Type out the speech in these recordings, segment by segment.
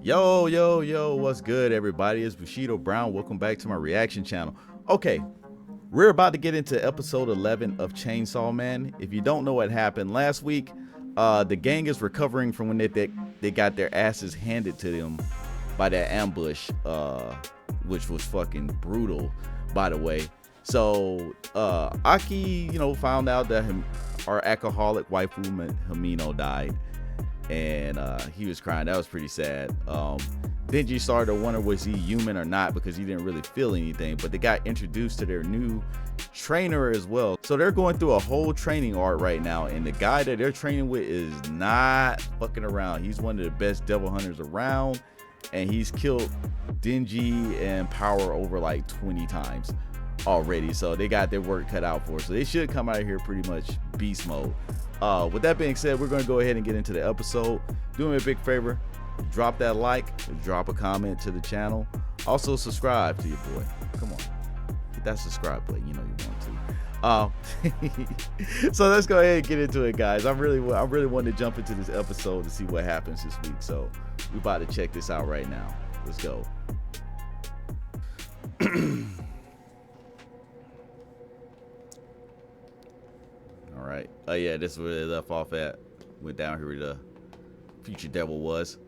Yo, what's good, everybody? It's Bushido Brown. Welcome back to my reaction channel. Okay, we're about to get into episode 11 of Chainsawman. If you don't know what happened last week, the gang is recovering from when they got their asses handed to them by that ambush, which was fucking brutal, by the way. So Aki, found out that our alcoholic waifu Hamino died, and he was crying. That was pretty sad. Denji started to wonder, was he human or not, because he didn't really feel anything. But they got introduced to their new trainer as well, so they're going through a whole training arc right now, and the guy that they're training with is not fucking around. He's one of the best devil hunters around, and he's killed Denji and Power over like 20 times already. So they got their work cut out for it. So they should come out of here pretty much beast mode. With that being said, we're going to go ahead and get into the episode. Do me a big favor, drop that like, drop a comment to the channel. Also subscribe to your boy. Come on, hit that subscribe button. You know you want to. So let's go ahead and get into it, guys. I really wanted to jump into this episode to see what happens this week. So we're about to check this out right now. Let's go. All right. Oh yeah, this is where they left off at. Went down here where the future devil was.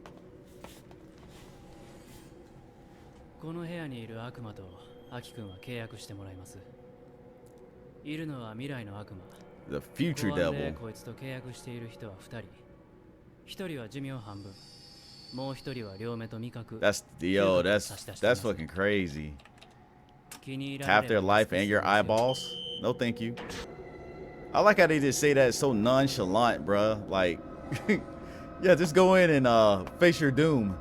この部屋にいる悪魔とアキ君は契約してもらいます。いるのは未来の悪魔。 The future devil. こいつと契約している人は2人。1人は寿命半分。もう1人は両目と味覚。That's fucking crazy. Half their life and your eyeballs? No, thank you. I like how they just say that so nonchalant, bruh. Like, yeah, just go in and face your doom.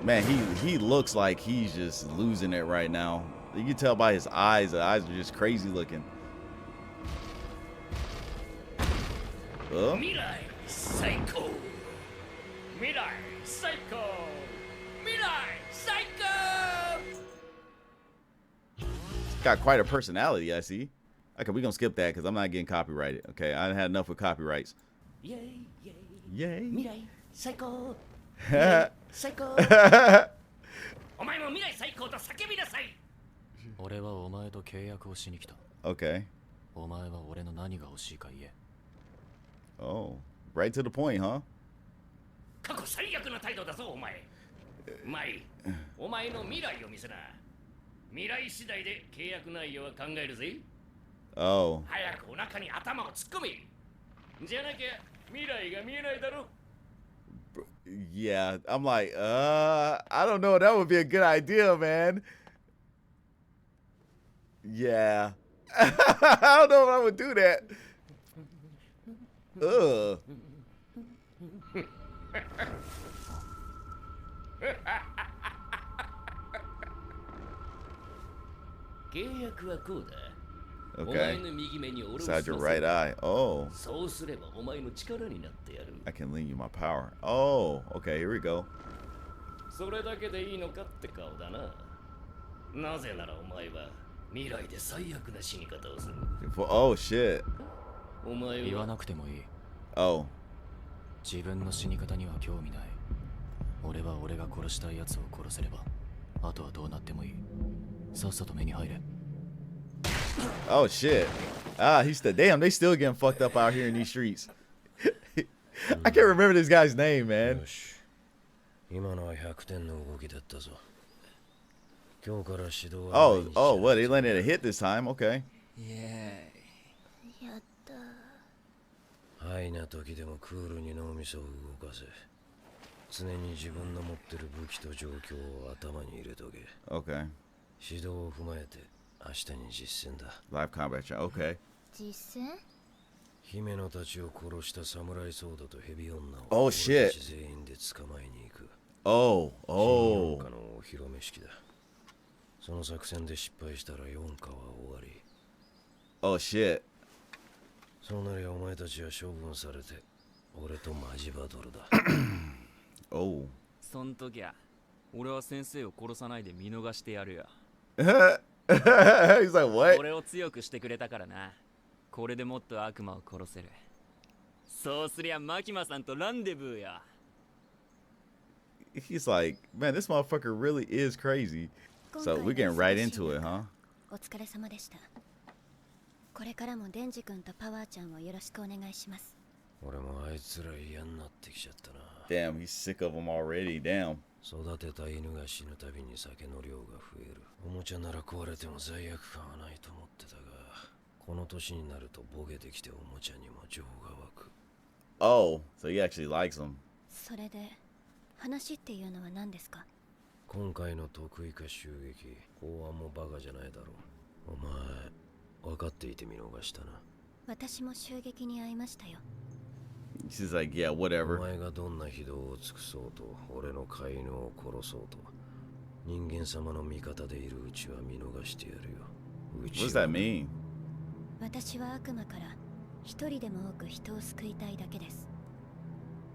Man, he looks like he's just losing it right now. You can tell by his eyes. The eyes are just crazy looking. Mirai Psycho. Mirai Psycho. Mirai Psycho. Got quite a personality, I see. Okay, we're gonna skip that because I'm not getting copyrighted. Okay, I had enough with copyrights. Yay, yay. Yay. Mirai Psycho. Psycho. お前も未来最高と叫びなさい。俺はお前と契約をしに来た。Okay. お前は俺の何が欲しいか言え。Oh, right to the point, huh? 過去最悪な態度だぞお前。マイ、お前の未来を見せな。未来次第で契約内容は考えるぜ。Oh. 早くお腹に頭を突っ込め。じゃなきゃ未来が見えないだろ。 Yeah, I'm like, I don't know. That would be a good idea, man. Yeah. I don't know if I would do that. Ugh. 契約はこうだ。 Okay. Inside your right eye. Oh. そうすればお前の力になってやる。 I can lend you my power. Oh, okay, here we go. それだけでいいのかって顔だな。なぜならお前は未来で最悪な死に方をする。 Oh, shit. お前は言わなくてもいい。 Oh. 自分の死に方には興味ない。俺は俺が殺したい奴を殺せれば、あとはどうなってもいい。さっさと目に入れ。 Oh shit. He's the damn, they still getting fucked up out here in these streets. I can't remember this guy's name, man. Oh, what? They landed a hit this time. Okay. Yeah. ハイな時でもクールに脳みそを動かせ。常に自分の持ってる武器と状況を頭に入れとけ。 Okay. 指導を踏まえて明日に実践だ。 Live combat chat. Okay. 実践？姫野たちを殺した侍ソードとヘビ女を Oh shit. 全員で捕まえに行く。Oh. 新 Oh. 四課のお披露目式だ。その作戦で失敗したら四課は終わり。 Oh shit. そうなりゃお前たちは処分されて俺とマジバトルだ。Oh. そん時は俺は先生を殺さないで見逃してやるよ。He's like, what? 俺を強くしてくれたからな。これでもっと悪魔を殺せる。そうすりゃマキマさんとランデブーや。 He's like, man, this motherfucker really is crazy. So we're getting right into it, huh? お疲れ様でした。これからもデンジ君とパワーちゃんをよろしくお願いします。俺もあいつら嫌になってきちゃったな。Damn, he's sick of them already. Damn. 育てた犬が死ぬたびに酒の量が増える。おもちゃなら壊れても罪悪感はないと思ってたが、この年になるとボケてきておもちゃにも情が湧く。Oh, so he actually likes them. それで話っていうのは何ですか？今回の得意か襲撃、公安もバカじゃないだろう。お前、分かっていて見逃したな。私も襲撃に遭いましたよ。She's like, yeah, お whatever. 前がどんな非道を尽くそうと、俺の飼い犬を殺そうと、人間様の味方でいるうちは見逃してやるよ。What does that mean? 私は悪魔から一人でも多く人を救いたいだけです。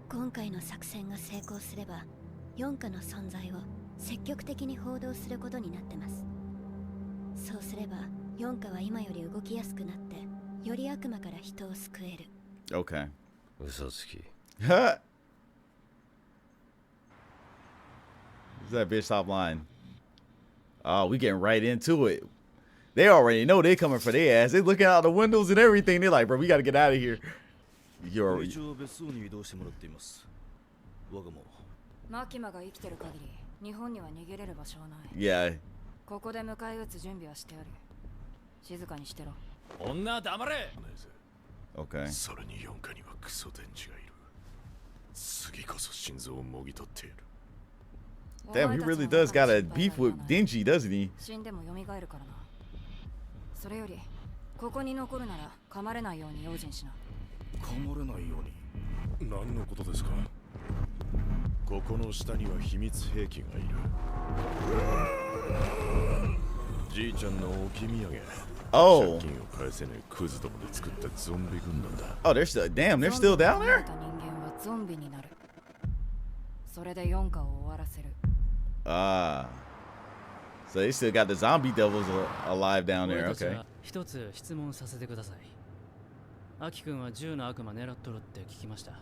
今回の作戦が成功すれば、四課の存在を積極的に報道することになってます。そうすれば、四課は今より動きやすくなって、より悪魔から人を救える。Okay. 嘘つき。Huh? That bitch stop lying. Oh, we getting right into it. They already know they coming for their ass. They looking out the windows and everything. They're like, bro, we gotta get out of here. You're 一応別荘に移動してもらっています。我がもマキマが生きてる限り、日本には逃げれる場所はない。 yeah. ここで迎え撃つ準備はしてある。静かにしてろ。女黙れ。ないぜ。 Okay. それに四課にはクソ電池がいる。次こそ心臓をもぎ取ってやる。 Damn, he really does got a beef with Dingy, doesn't he? 死んでも蘇るからな。それより、ここに残るなら噛まれないように用心しな。噛まれないように。何のことですか？ここの下には秘密兵器がいる。じいちゃんの置き土産。 Oh. 借金を返せねえクズどもで作ったゾンビ軍団だ。 Oh, they're still, damn, they're still down ゾンビ there? を離れた人間はゾンビになる。それで四課を終わらせる。Ah. So they still got the zombie devils alive down 俺 there. たち Okay. は一つ質問させてください。アキ君は銃の悪魔狙っとるって聞きました。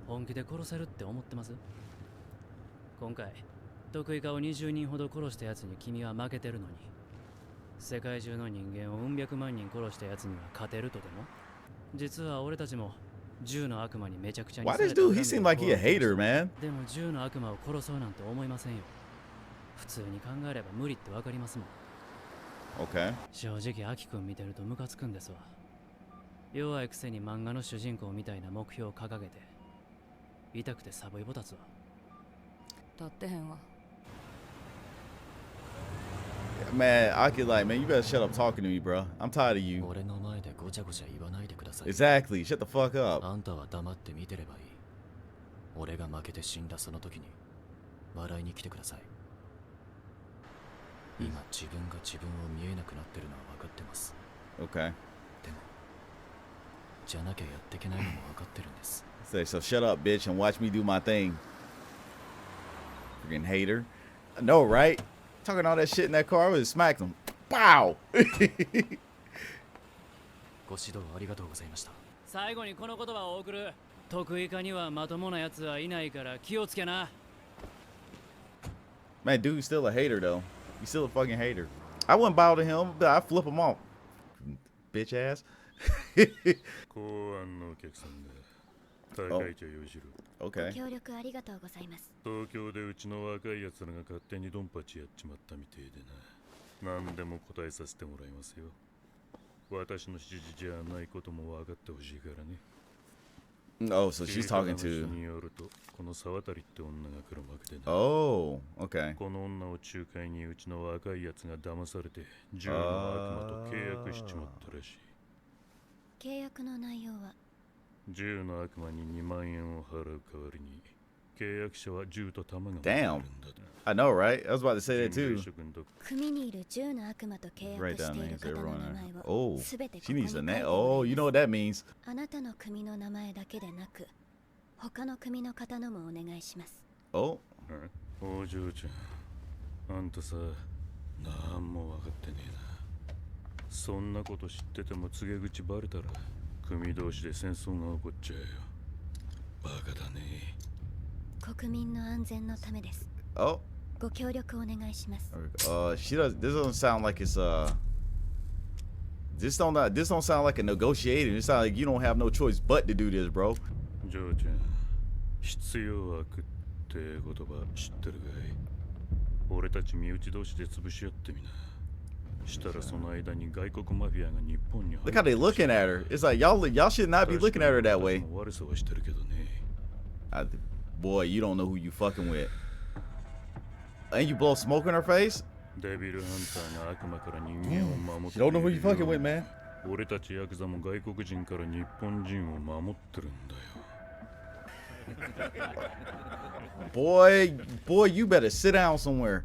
本気で殺せるって思ってます？今回、得意化を20人ほど殺したやつに君は負けてるのに、世界中の人間をうん百万人殺したやつには勝てるとでも？実は俺たちも銃の悪魔にめちゃくちゃに Why され this た dude? 恨み He を seemed like he a hater, man. でも銃の悪魔を殺そうなんて思いませんよ。普通に考えれば無理ってわかりますもん。Okay. 正直アキ君見てるとムカつくんですわ。弱いくせに漫画の主人公みたいな目標を掲げて痛くてサボイボ立つわ。立ってへんわ。 Man, I could like, man, you better shut up talking to me, bro. I'm tired of you. 俺の前でごちゃごちゃ言わないでください。 Exactly. Shut the fuck up. あんたは黙って見てればいい。俺が負けて死んだその時に笑いに来てください。今自分が自分を見えなくなってるのは分かってます。 Okay. でもじゃなきゃやっていけないのも分かってるんです。 Say, so shut up, bitch, and watch me do my thing. Freaking hater. I know, right? Talking all that shit in that car, I would have smacked him. Wow. ご指導ありがとうございました。最後にこの言葉を送る。得意化にはまともなやつはいないから気をつけな。 Man, dude's still a hater, though. He's still a fucking hater. I wouldn't bow to him, but I'd flip him off. Bitch ass. 公安のお客さんだ。高い茶用汁。Okay. 協力ありがとうございます。東京でうちの若い奴らが勝手にドンパチやっちまったみてえでな。何でも答えさせてもらいますよ。私の指示じゃないことも分かってほしいからね。 Oh, so she's talking 聞いた to. 話によると、この沢渡って女が来るわけでな。 Oh, okay. この女を仲介にうちの若いやつが騙されて銃の悪魔と契約しちまったらしい。契約の内容は？銃の悪魔に2万円を払う代わりに契約者は銃と弾が持って Damn. るんだ。 I know, right? I was about to say that 人 too. 類諸君と組にいる10の悪魔と契 Write 約 down している names, 方の everyone. 名前 Oh, をすべてここ she に needs 書 the いて name. お Oh, り you ま know す。 what that means. あなたの組の名前だけでなく、他の組の方のもお願いします。 Oh, お嬢ちゃん、あんたさ、なんも分かってねえな。そんなこと知ってても告げ口バレたら組同士で戦争が起こっちゃうよ。バカだね。国民の安全のためです。 Oh, ご協力お願いします。 she does. This doesn't sound like it's This don't sound like a negotiating. It sounds like you don't have no choice but to do this, bro. ジョーちゃん、必要悪って言葉知ってるかい？俺たち身内同士で潰し合ってみな。したらその間に外国マフィアが日本に入って。Look how they looking at her. It's like y'all should not be looking at her that way. 悪さはしてるけどね。Boy, you don't know who you fucking with. And you blow smoke in her face? デビルハンターが悪魔から人間を守って You don't know who you fucking with, man. 俺たちヤクザも外国人から日本人を守ってるんだよ。Boy, you better sit down somewhere.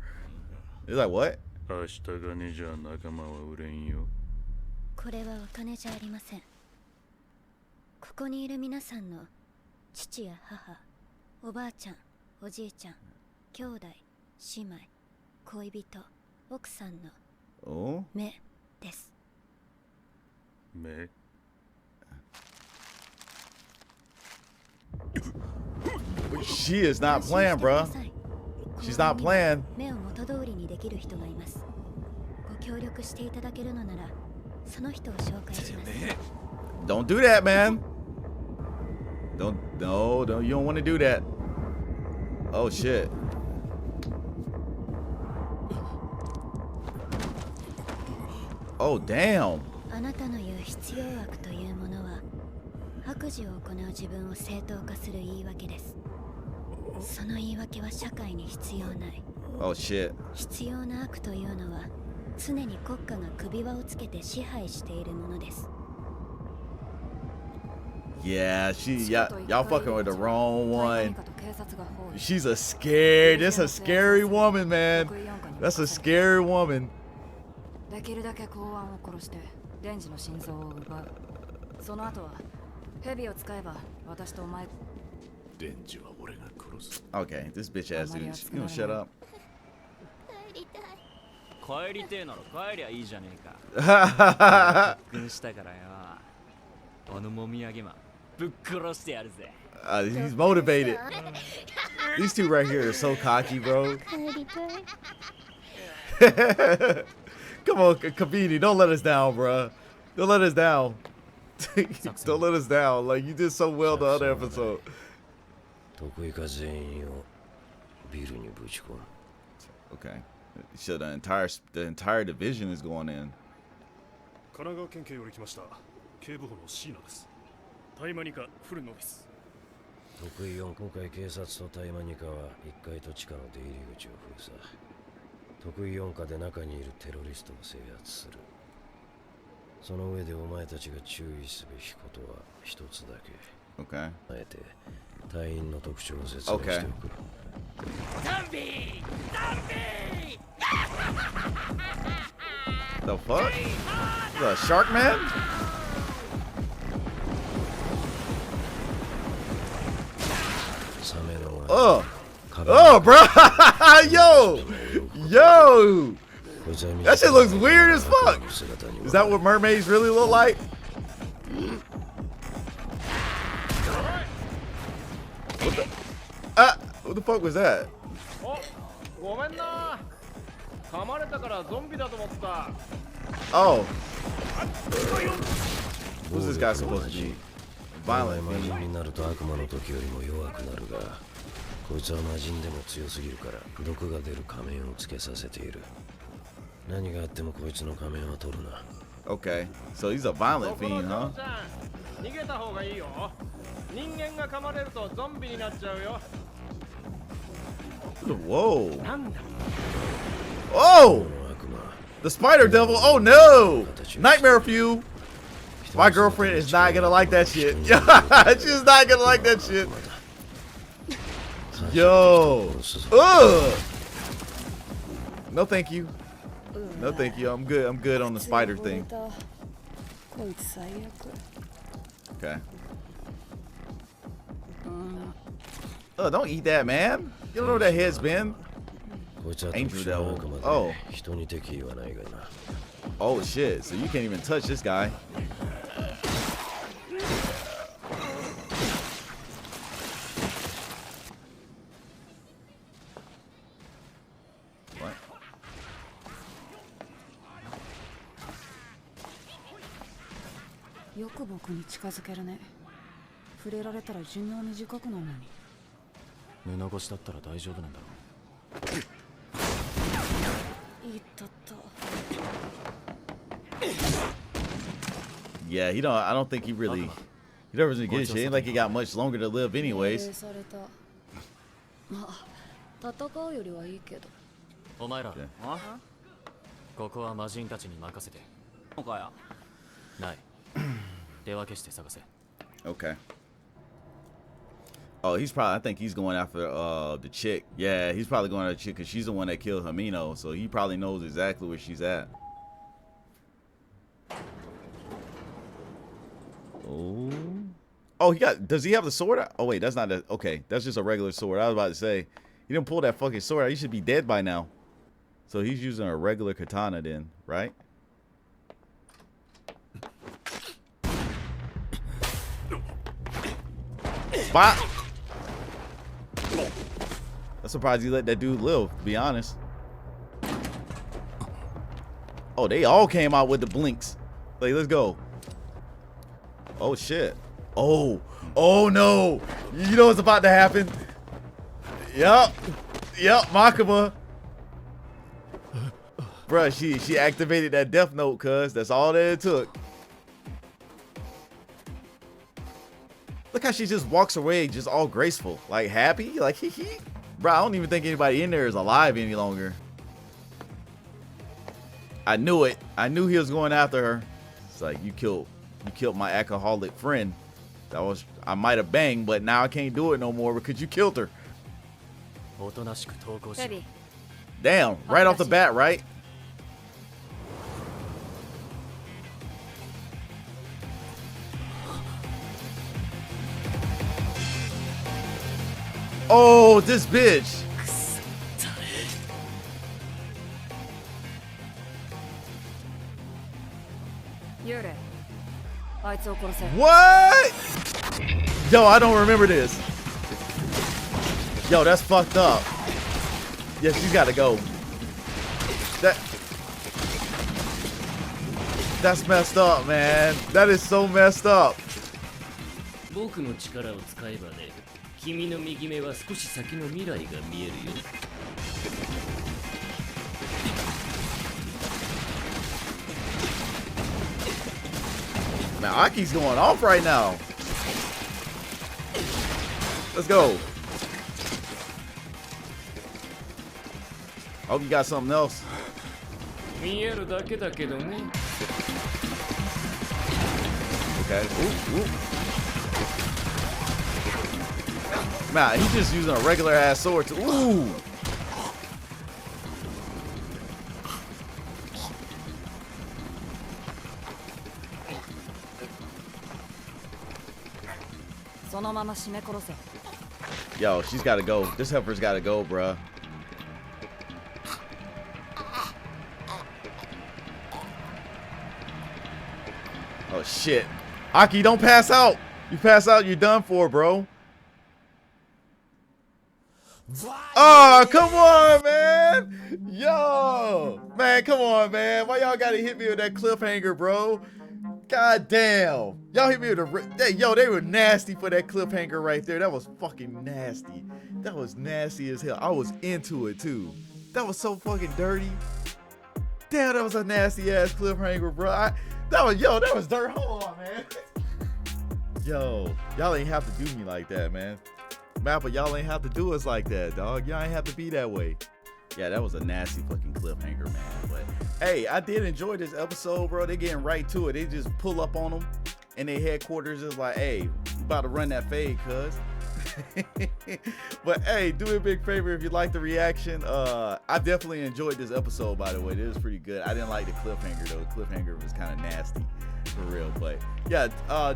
It's like, what? 明日がねじゃ仲間は売れんよ。これはお金じゃありません。ここにいる皆さんの父や母、おばあちゃん、おじいちゃん、兄弟、姉妹、恋人、奥さんの Oh? 目です。目？ She is not playing, bro. She's not playing. 目を元通りにできる人がいます。ご協力していただけるのなら、その人を紹介します。Don't do that, man. Don't, you don't want to do that. Oh shit. Oh damn. あなたの言う必要悪というものは、悪事を行う自分を正当化する言い訳です。その言い訳は社会に必要ない。Oh shit. 必要な悪というのは、常に国家が首輪をつけて支配しているものです。Yeah, y'all fucking with the wrong one. She's a scared. That's a scary woman, man. That's a scary woman. できるだけ公安を殺してデンジの心臓を奪う。その後はヘビを使えば私とお前。デンジは俺が殺す。 Okay, this bitch ass dude. You gonna shut up? 帰りてえなら帰りゃいいじゃねえか。結婚したからよ。このもみあげマンぶっ殺してやるぜ。He's motivated. These two right here are so cocky, bro. Come on, Kabini, don't let us down, bro. Don't let us down. Don't let us down. Like you did so well the other episode. 得意か全員をビルにぶち込む。 Okay. So the entire division is going in. 神奈川県警より来ました。警部補の椎名です。タイマニカフルノビス。得意4今回警察とタイマニカは1階と地下の出入り口を封鎖。得意4課で中にいるテロリストを制圧する。その上でお前たちが注意すべきことは一つだけ。Okay. あえて隊員の特徴を説明しておく。ゾンビ！ゾンビ！ The fuck? The Shark Man? Oh, bro! Yo! That shit looks weird as fuck! Is that what mermaids really look like? What the fuck was that? Oh. Who's this guy supposed to be? Violent. になると悪魔の時よりも弱くなるが、こいつは魔人でも強すぎるから毒が出る仮面をつけさせている。何があってもこいつの仮面は取るな。Okay, so he's a violent fiend, huh? 逃げた方がいいよ。人間が噛まれるとゾンビになっちゃうよ。Whoa! Oh! The spider devil! Oh no! Nightmare fuel! My girlfriend is not gonna like that shit. She's not gonna like that shit. Yo! Ugh! No, thank you. No, thank you. I'm good. I'm good on the spider thing. Okay. Oh, don't eat that, man. You don't know where that head's been. Angel devil. Oh. Oh shit. So you can't even touch this guy. よく僕に近づけるね。触れられたら寿命短くなるのに。布越しだったら大丈夫なんだろいったった。 Yeah, I don't think he really. He doesn't give a shit. Ain't like he got much longer to live, anyways. まあ、戦うよりはいいけど。う。お前ら、ここは魔人たちに任せて。のかよ。ない。手分けして探せ。Okay. Oh, he's probably. I think he's going after the chick. Yeah, he's probably going after the chick because she's the one that killed Hamino. So he probably knows exactly where she's at. Oh. Oh, he got. Does he have the sword? Oh wait, that's not that. Okay, that's just a regular sword. I was about to say, he didn't pull that fucking sword out. He should be dead by now. So he's using a regular katana then, right? Bop. I'm surprised he let that dude live, to be honest. Oh, they all came out with the blinks. Like, let's go. Oh shit. Oh no. You know what's about to happen? Yep, Makima. Bruh, she activated that death note, cuz that's all that it took. Look how she just walks away just all graceful, like happy, like hee hee. Bro, I don't even think anybody in there is alive any longer. I knew it. I knew he was going after her. It's like, you killed my alcoholic friend. I might have banged, but now I can't do it no more because you killed her. Damn, right off the bat, right? Oh, this bitch. What? Yo, I don't remember this. Yo, that's fucked up. Yeah, she's gotta go. That's messed up, man. That is so messed up. 僕の力を使えばね、君の右目は少し先の未来が見えるよ。Man, Aki's going off right now. Let's go. Hope you got something else. 見えるだけだけどね。 Okay. Ooh. Man, he's just using a regular ass sword to. Ooh. Yo, she's gotta go. This heifer's gotta go, bruh. Oh shit. Aki, don't pass out. You pass out, you're done for, bro. Oh, come on, man. Yo. Man, come on, man. Why y'all gotta hit me with that cliffhanger, bro? God damn. Y'all hit me with a... Yo, they were nasty for that cliffhanger right there. That was fucking nasty. That was nasty as hell. I was into it, too. That was so fucking dirty. Damn, that was a nasty-ass cliffhanger, bro. That was dirt. Hold on, man. Yo, y'all ain't have to do me like that, man. Mappa, y'all ain't have to do us like that, dog. Y'all ain't have to be that way. Yeah, that was a nasty fucking cliffhanger, man. But hey, I did enjoy this episode, bro. They getting right to it. They just pull up on them, and their headquarters is like, hey, you about to run that fade, cuz. But hey, do me a big favor if you like the reaction. I definitely enjoyed this episode, by the way. It was pretty good. I didn't like the cliffhanger though. The cliffhanger was kind of nasty for real. But yeah,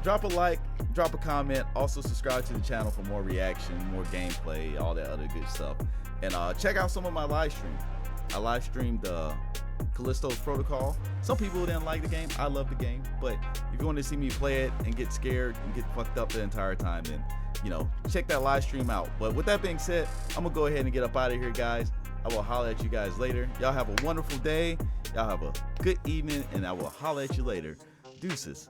drop a like, drop a comment, also subscribe to the channel for more reaction, more gameplay, all that other good stuff. And check out some of my live streams. I live streamed Callisto's Protocol. Some people didn't like the game. I love the game, but if you want to see me play it and get scared and get fucked up the entire time, then you know, check that live stream out. But with that being said, I'm gonna go ahead and get up out of here, guys. I will holler at you guys later. Y'all have a wonderful day. Y'all have a good evening, and I will holler at you later. Deuces.